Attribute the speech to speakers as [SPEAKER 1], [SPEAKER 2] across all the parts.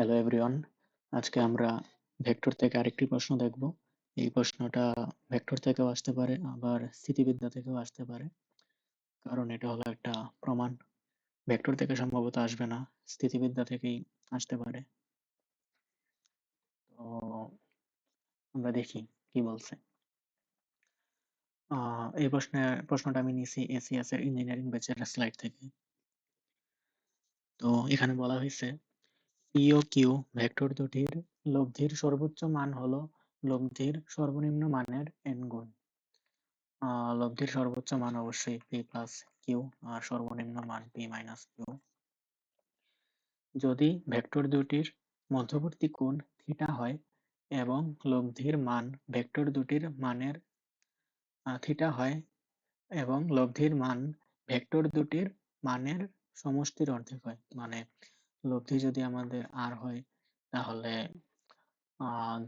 [SPEAKER 1] Hello everyone, আজকে আমরা vector থেকে আরেকটি প্রশ্ন দেখব। এই প্রশ্নটা ভেক্টর থেকেও আসতে পারে, আবার স্থিতিবিদ্যা থেকেও আসতে পারে, কারণ এটা হলো একটা প্রমাণ। ভেক্টর থেকে সম্ভবত আসবে না, স্থিতিবিদ্যা থেকেই আসতে পারে। তো আমরা দেখি কি বলছে। এই প্রশ্নটা আমি নিছি এসিএস এর ইঞ্জিনিয়ারিং ব্যাচের স্লাইড থেকে। তো এখানে বলা হয়েছে পি ও কিউ ভেক্টর দুটির লব্ধির সর্বোচ্চ মান হলো লব্ধির সর্বনিম্ন মানের n গুণ। লব্ধির সর্বোচ্চ মান অবশ্যই পি প্লাস কিউ আর সর্বনিম্ন মান পি মাইনাস কিউ। যদি ভেক্টর দুটির মধ্যবর্তী কোণ থিটা হয় এবং লব্ধির মান ভেক্টর দুটির মানের থিটা হয় এবং লব্ধির মান ভেক্টর দুটির মানের সমষ্টির অর্ধেক হয়, মানে লব্ধি যদি আমাদের আর হয় তাহলে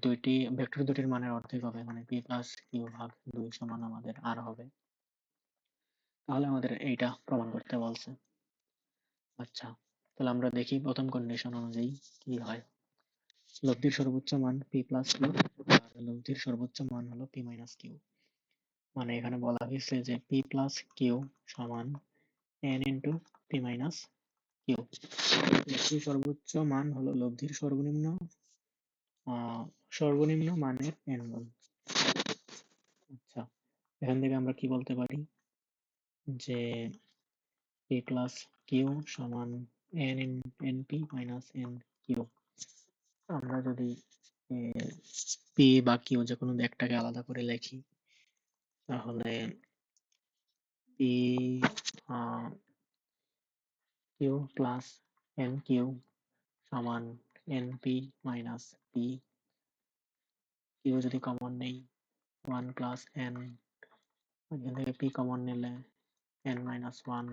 [SPEAKER 1] দুইটি ভেক্টর দুটির মানের অর্ধেক হবে, মানে পি প্লাস কিউ ভাগ 2 সমান আমাদের আর হবে। তাহলে আমাদের এইটা প্রমাণ করতে বলছে। আচ্ছা, তাহলে আমরা দেখি প্রথম কন্ডিশন অনুযায়ী কি হয়। লব্ধির সর্বোচ্চ মান পি প্লাস কিউ আর লব্ধির সর্বোচ্চ মান হলো পি মাইনাস কিউ। মানে এখানে বলা হয়েছে যে পি প্লাস কিউ সমান n into p minus q. লব্ধির সর্বোচ্চ মান হলো লব্ধির সর্বনিম্ন মানের এন গুণ। আচ্ছা, এখান থেকে আমরা কি বলতে পারি যে পি প্লাস কিউ সমান N P minus N Q. আমরা যদি পি বা কিউ যে কোনো একটাকে আলাদা করে লিখি, তাহলে p q plus N q সমান N P minus p. Q যদি কমন নেই, 1 প্লাস এন, এখান থেকে পি কমন নিলে এন মাইনাস 1।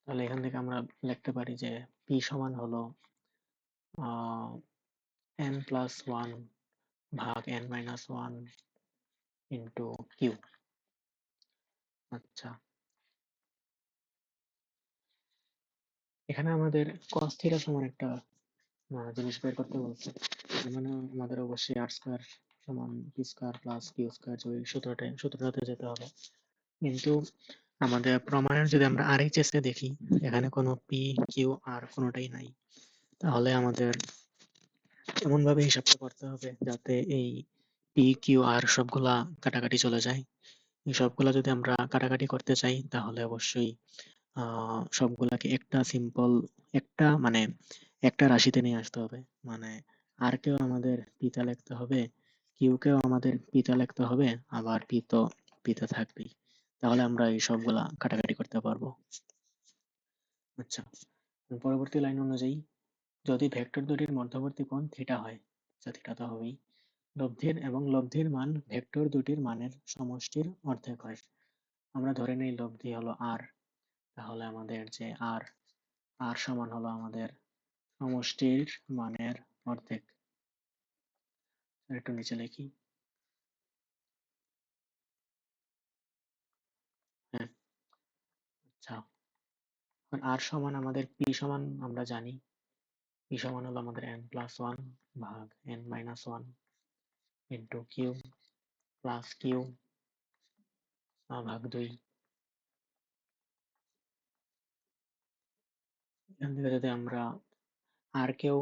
[SPEAKER 1] তাহলে এখান থেকে আমরা লিখতে পারি যে পি সমান হলো এন প্লাস 1 ভাগ এন মাইনাস 1 ইন্টু কিউ। আচ্ছা, এখানে আমাদের cos থিটা সমান একটা জিনিস বের করতে বলছে। মানে আমাদের অবশ্যই আর স্কয়ার সমান P square plus Q square, ওই সূত্রটাতে যেতে হবে। কিন্তু আমাদের প্রমাণের যদি আমরা আরএইচএস এ দেখি, এখানে কোনো পি কিউ আর কোনোটাই নাই। তাহলে আমাদের এমন ভাবে হিসাবটা করতে হবে যাতে এই পি কিউ আর সবগুলা কাটাকাটি চলে যায়। এই সবগুলা যদি আমরা কাটাকাটি করতে চাই তাহলে অবশ্যই সবগুলাকে একটা সিম্পল মানে একটা রাশিতে নিয়ে আসতে হবে। মানে আর কেও আমাদের পিতা লিখতে হবে, কিউ কেও আমাদের পিতা লিখতে হবে, আবার পি তো পিতা থাকবেই। তাহলে আমরা এই সবগুলা কাটাকাটি করতে পারবো। আচ্ছা, পরবর্তী লাইন অনুযায়ী যদি ভেক্টর দুটির মধ্যবর্তী কোণ থিটা হয়, আচ্ছা থিটা তো হবেই, লব্ধির মান ভেক্টর দুটির মানের সমষ্টির অর্ধেক হয়। আমরা ধরে নেই লব্ধি হলো আর, তাহলে আমাদের যে আর সমান হলো আমাদের সমষ্টির মানের অর্ধেক। একটু নিচে লিখি। হ্যাঁ, আচ্ছা, আর সমান আমাদের পি সমান আমরা জানি, পি সমান হলো আমাদের এন প্লাস ওয়ান ভাগ N minus one into Q plus Q ভাগ 2। এখান থেকে যদি আমরা আর কেউ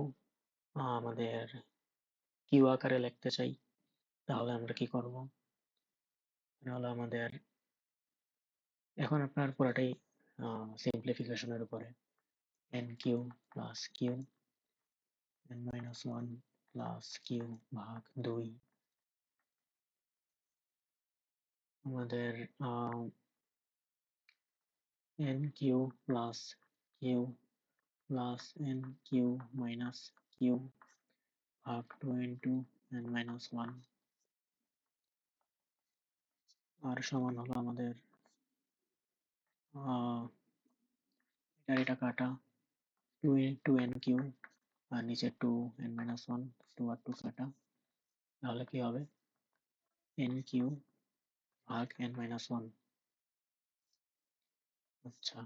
[SPEAKER 1] আমাদের কিউ আকারে লিখতে চাই, তাহলে আমরা কি করব? হলো আমাদের এখন আপনার পুরাটাই সিম্পলিফিকেশনের উপরে। N Q plus Q N minus one plus Q ভাগ 2 আমাদের N Q plus Q plus N Q minus Q ভাগ 2 ইন্টু এন মাইনাস 1 আর সমান হলো আমাদের এটা কাটা 2 এন কিউ আর নিচে 2 এন মাইনাস 1, 2 আর 2 কাটা, তাহলে কি হবে এন কিউ ভাগ এন মাইনাস 1। আচ্ছা,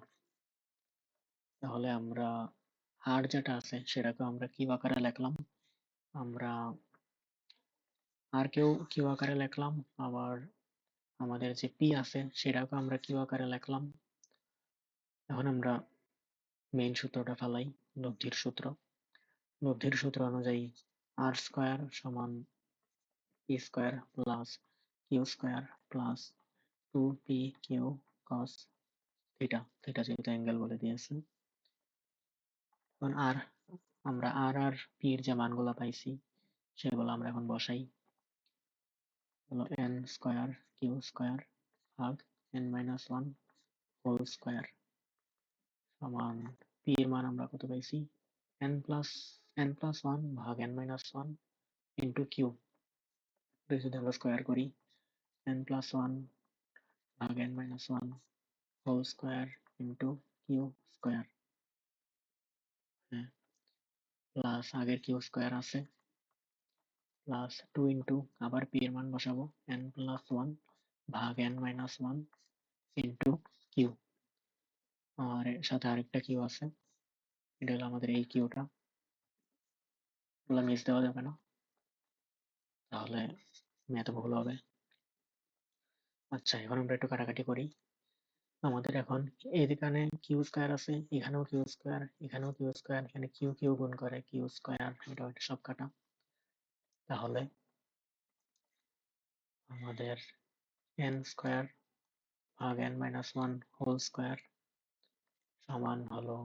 [SPEAKER 1] তাহলে আমরা আর যেটা আছে সেটাকে আমরা কিউ আকারে লিখলাম, আমরা আর কেউ কিউ আকারে লিখলাম, আবার আমাদের যে পি আছে সেটাকে আমরা কিউ আকারে লিখলাম। এখন আমরা মেইন সূত্রটা ফেলাই, লব্ধির সূত্র। লব্ধির সূত্র অনুযায়ী আর স্কোয়ার সমান P square plus Q square plus 2pq cos theta, theta যেহেতু অ্যাঙ্গেল বলে দিয়েছে। এখন আমরা আর পি এর যে মানগুলো পাইছি সেগুলো আমরা এখন বসাই। হলো n স্কোয়ার কিউ স্কোয়ার ভাগ n minus one whole square সমান পি এর মান আমরা কত পাইছি, n প্লাস ওয়ান ভাগ n minus one into q, যদি আমরা স্কোয়ার করি n প্লাস ওয়ান ভাগ n minus one whole square into q square, হ্যাঁ, প্লাস আগের কিউ স্কোয়ার আছে প্লাস 2 ইন্টু আবার পি এর মান বসাবো n প্লাস ওয়ান ভাগ n minus one into q, আর এর সাথে আরেকটা কিউ আছে, এটা হলো আমাদের এই কিউটা, এগুলো মিস দেওয়া যাবে না, তাহলে ম্যাথ ভুল হবে। আচ্ছা, এখন আমরা একটু কাটাকাটি করি। আমাদের এখন এখানে কিউ স্কোয়ার আছে, এখানেও কিউ স্কোয়ার, এখানেও কিউ স্কোয়ার, এখানে কিউ কিউ গুণ করে কিউ স্কোয়ার, এটা সব কাটা, তাহলে আমাদের n স্কোয়ার ভাগ n minus one whole square সমান হলো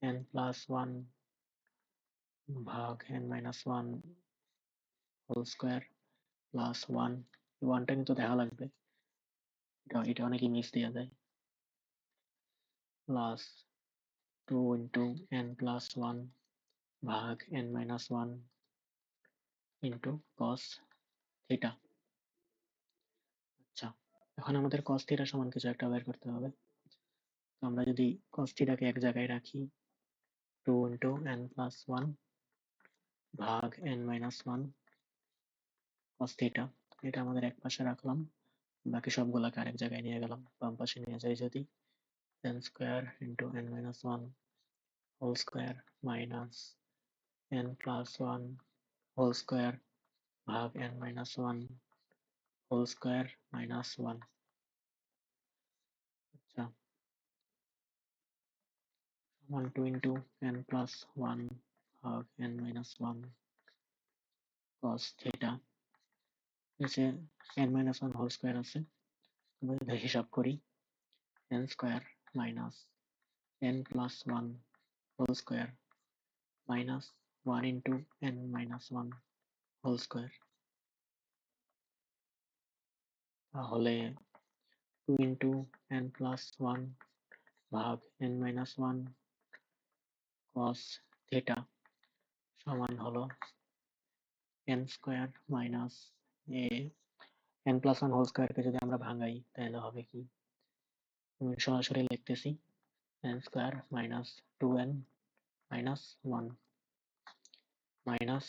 [SPEAKER 1] n প্লাস ওয়ান ভাগ n minus one whole square plus one, ওয়ানটা কিন্তু দেখা লাগবে, এটা অনেকই মিস দেওয়া যায়, plus 2 into n plus one ভাগ n minus one into cos theta. আচ্ছা, এখন আমাদের কস থিটা সমান কিছু একটা বের করতে হবে। তো আমরা যদি কস থিটাকে এক জায়গায় রাখি, 2 ইন্টু n প্লাস ওয়ান ভাগ n minus one cos theta, এটা আমাদের এক পাশে রাখলাম, বাকি সবগুলাকে আরেক জায়গায় নিয়ে গেলাম, বাম পাশে নিয়ে যাই যদি, n square into n minus one whole square minus n plus one whole square ভাগ n minus one whole square minus one. আচ্ছা, সমান 2 ইন্টু n প্লাস ওয়ান ভাগ n minus one cos theta, নিচে n minus one whole square আছে, আমরা যদি হিসাব করি n square minus n plus one whole square minus one into n minus one whole square, তাহলে 2 ইন্টু n প্লাস ওয়ান ভাগ n minus one cos theta সমান হলো n square minus n plus one whole স্কোয়ারকে যদি আমরা ভাঙাই তাহলে হবে কি, আমি সরাসরি লিখতেছি n square minus 2n minus one minus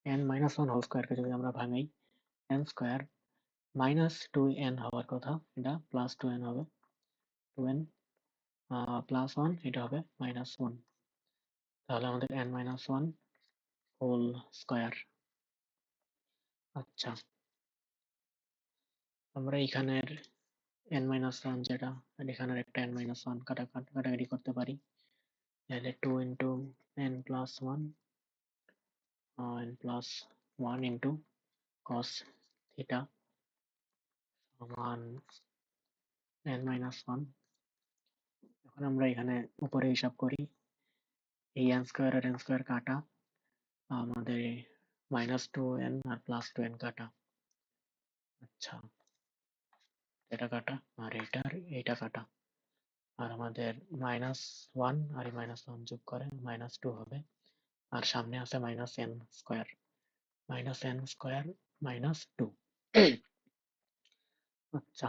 [SPEAKER 1] n minus one whole স্কোয়ারকে যদি আমরা ভাঙাই n স্কোয়ার মাইনাস 2n হওয়ার কথা, এটা প্লাস 2n হবে, 2n প্লাস ওয়ান, এটা হবে মাইনাস ওয়ান, তাহলে আমাদের n minus one whole square. আচ্ছা, আমরা এখানের n মাইনাস ওয়ান যেটা, আর এখানের একটা n মাইনাস ওয়ান কাটাকাটি করতে পারি, তাহলে 2 into n plus one n plus one into cos theta সমান n মাইনাস ওয়ান। এখন আমরা এখানে উপরে হিসাব করি, এই n স্কোয়ার আর n স্কোয়ার কাটা, আমাদের মাইনাস 2n আর প্লাস 2n কাটা, আচ্ছা, এটা কাটা আর এটা কাটা, আর আমাদের মাইনাস ওয়ান আর এই মাইনাস ওয়ান যোগ করে মাইনাস টু হবে, আর সামনে আছে minus n square, minus n square minus two. আচ্ছা,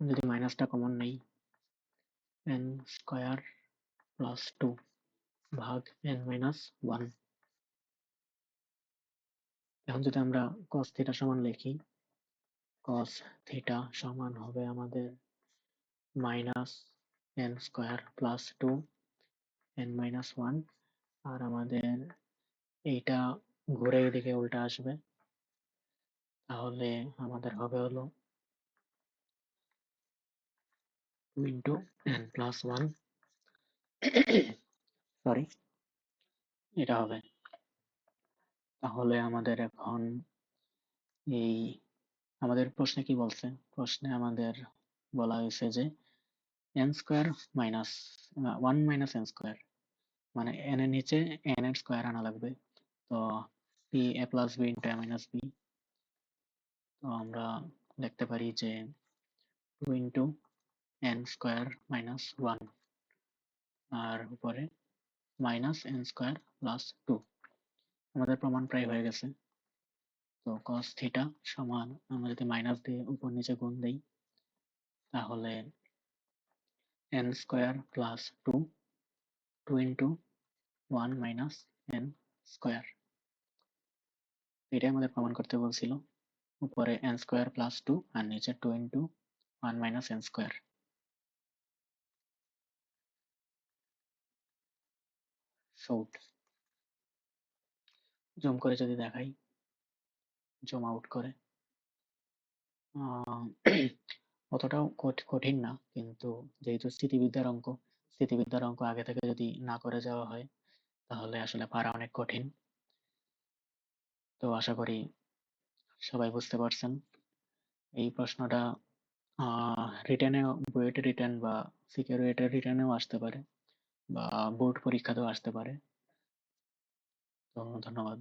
[SPEAKER 1] যদি মাইনাসটা কমন নেই, n স্কোয়ার প্লাস টু ভাগ n মাইনাস ওয়ান। এখন যদি আমরা cos থিটা সমান লিখি, cos থিটা সমান হবে আমাদের minus n square plus two n-1 আর আমাদের এইটা ঘুরে এদিকে উল্টা আসবে, তাহলে আমাদের হবে হলো 2 into n plus 1 সরি, এটা হবে। তাহলে আমাদের এখন এই আমাদের প্রশ্নে কি বলছে? প্রশ্নে আমাদের বলা হয়েছে যে n square minus 1 minus n square, মানে n এর নিচে n এর স্কয়ার আনা লাগবে। তো p a plus b into a minus b, তো আমরা লিখতে পারি যে 2 ইন্টু n স্কয়ার মাইনাস 1 আর উপরে মাইনাস n স্কয়ার প্লাস 2। আমাদের প্রমাণ প্রায় হয়ে গেছে। তো cos থিটা সমান, আমরা যদি মাইনাস দিয়ে উপর নিচে গুণ দেই, তাহলে n square plus 2, 2 into 1 minus n square, এটাই আমাদের প্রমাণ করতে বলছিল। উপরে n স্কয়ার প্লাস 2 আর নিচে 2 into 1 minus n square. Short zoom করে যদি দেখাই, জুম আউট করে, অতটাও কঠিন না, কিন্তু যেহেতু স্থিতিবিদ্যার অঙ্ক আগে থেকে যদি না করে যাওয়া হয় তাহলে আসলে পারা অনেক কঠিন। তো আশা করি সবাই বুঝতে পারছেন। এই প্রশ্নটা রিটেনেও, বুয়েট রিটেন বা সিকিউরিটি রিটেনেও আসতে পারে বা বোর্ড পরীক্ষাতেও আসতে পারে। তো ধন্যবাদ।